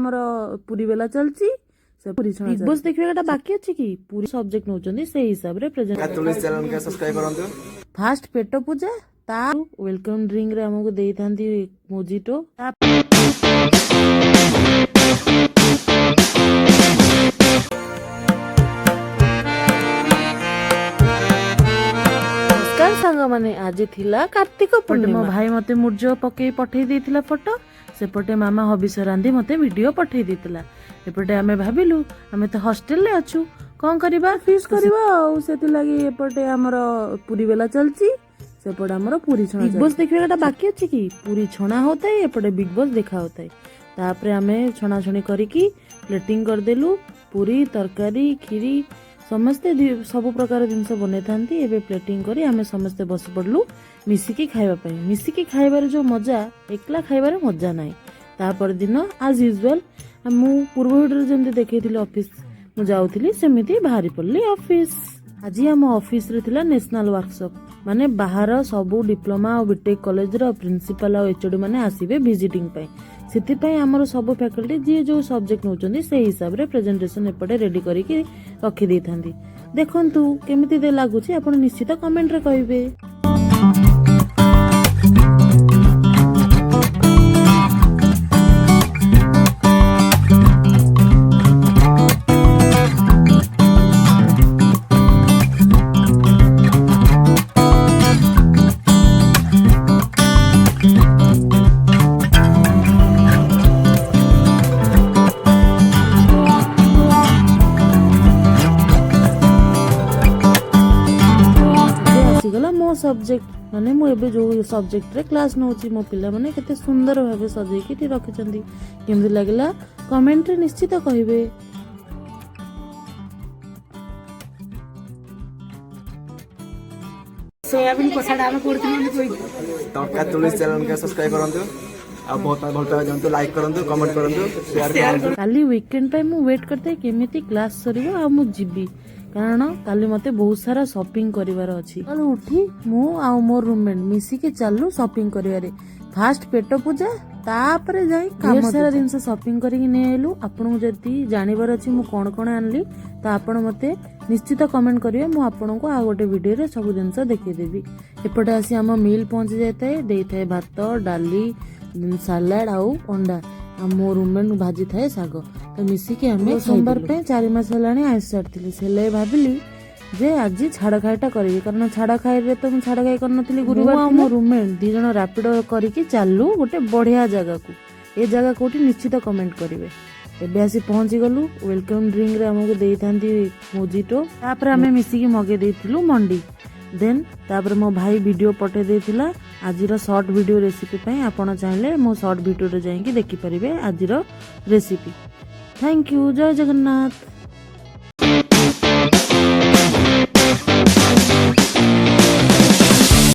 हमर पूरी बेला चलची से पूरी छणा बिग बॉस देखबेटा बाकी अछि कि पूरी सब्जेक्ट नउचंदी से हिसाब रे प्रेजेंट तुलसी चैनल के सब्सक्राइब करंतु। फास्ट पेट पूजा ता वेलकम ड्रिंक रे हमको देई थांती मोजिटो। सांग माने आज थिला कार्तिक पूर्णिमा भाई मते मुर्जो पके पठे देथिला फोटो सेपटे मामा हबिस रांधी मते वीडियो पठे देथिला। एपटे आमे भाबिलु आमे तो हॉस्टल ले अछु कोन करबा फिश करबा आ सेति लागि एपटे हमर पूरी बेला चलची सेपटे हमर पूरी छणा बिग बॉस देखबेटा बाकी अछि कि पूरी छणा होतै एपटे बिग बॉस देखा होतै। तापरे आमे छणा छणी करिकी प्लेटिंग कर देलु पूरी तरकारी खीरी समस्ते सब प्रकार जिनस बनै थांती। एबे प्लेटिंग करी आमे समस्ते बस पड़लु मिसिकी खाइबा पई। मिसिकी खाइबार जो मजा एकला खाइबार मजा नाही। तापर दिन आज यूजुअल मु पूर्व वीडियो जेमते देखैथिली ऑफिस मु जाउथिली सेमिति बाहरी पड़ली ऑफिस। आज हम ऑफिस रे थिला नेशनल वर्कशॉप माने बाहर सब डिप्लोमा और बीटेक कॉलेज रो प्रिंसिपल और एचओडी माने आसीबे विजिटिंग पई। सेति पई हमर सब फैकल्टी जे जो सब्जेक्ट नउचंदी से हिसाब रे प्रेजेंटेशन एपटे रेडी करिकि रखि दै थांदी। देखंतु केमिति दे लागुची आपण निश्चित कमेंट रे कहिबे। मो सब्जेक्ट माने मु एबे जो सब्जेक्ट रे क्लास नउची मो पिला माने केते सुंदर भाबे सजै के रखिचंदी केमि लागला कमेंट रे निश्चित कहिबे। सोयाबीन कोसाडा हम करथिनी कोइ टका तुलसी चैनल के सब्सक्राइब करंतु आ बहुत भलता जानतु लाइक करंतु कमेंट करंतु शेयर करंतु। काली वीकेंड पे मु वेट करते केमिति क्लास सरीबो आ मु जिबी कारण काली मते बहुत सारा शॉपिंग करिवार अछि। कल उठी मु आ मोर रूममेट मिसी के चालू शॉपिंग करिवारे फास्ट पेट पूजा तापरे जाई ढेर सारा जिंस शॉपिंग करिक ने आइलु। आपन जदी जानिबार अछि मु कोन कोन आनली त आपन मते निश्चित कमेंट करिवे मु आपन को आ गोटे वीडियो रे सब जिंस देखै देबी। एपटे आसी हम मील पहुंच जायताय देई थाए भात डाली सलाड आउ अंडा आ मो रूममेट भाजी थाए साग तो मिसिकी हमें सोमवार पे 4 मास हलाणी आइस छाड़ती से भाविली जे आज छाड़ खाईटा करी कारण छाड़ खाई रे तो छाड़ खाई करनथली गुरुवार मो रूममेट दी जण रैपिडो करिकी चालू गोटे बढ़िया जगह को ए जगह कोठी निश्चित कमेंट करिवे। एबे आसी पहुंची गलु वेलकम ड्रिंक रे हमको देई थांती मोजिटो तापर हमें मिसिकी मगे देइथिलु मंडी देन तापर मो भाई वीडियो पठे देइथिला आजिर शॉर्ट वीडियो रेसिपी पई। आपण चाहिले मो शॉर्ट वीडियो रे जाईकी देखि परिबे आजिर रेसिपी। थैंक यू जय जगन्नाथ।